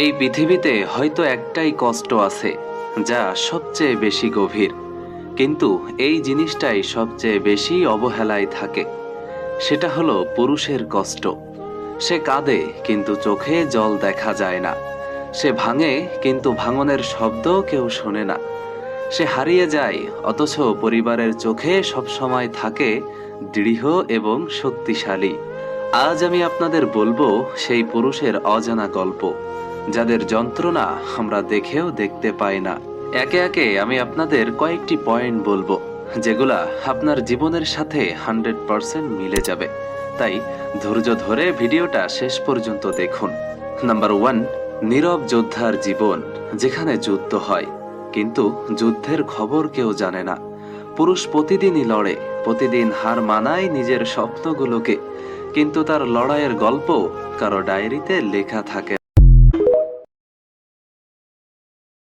এই পৃথিবীতে হয়তো একটাই কষ্ট আছে, যা সবচেয়ে বেশি গভীর, কিন্তু এই জিনিসটাই সবচেয়ে বেশি অবহেলায় থাকে। সেটা হলো পুরুষের কষ্ট। সে কাঁদে কিন্তু চোখে জল দেখা যায় না। সে ভাঙে কিন্তু ভাঙনের শব্দ কেউ শোনে না। সে হারিয়ে যায় অথচ পরিবারের চোখে সবসময় থাকে দৃঢ় এবং শক্তিশালী। আজ আমি আপনাদের বলবো সেই পুরুষের অজানা গল্প, যাদের যন্ত্রণা আমরা দেখেও দেখতে পাই না। একে একে আমি আপনাদের কয়েকটি পয়েন্ট বলবো, যেগুলা আপনার জীবনের সাথে 100% মিলে যাবে। তাই ধৈর্য ধরে ভিডিওটা শেষ পর্যন্ত দেখুন। নাম্বার 1, নীরব যোদ্ধার জীবন, যেখানে যুদ্ধ হয় কিন্তু যুদ্ধের খবর কেউ জানে না। পুরুষ প্রতিদিনই লড়ে, প্রতিদিন হার মানায় নিজের স্বপ্নগুলোকে, কিন্তু তার লড়াইয়ের গল্প কারো ডায়েরিতে লেখা থাকে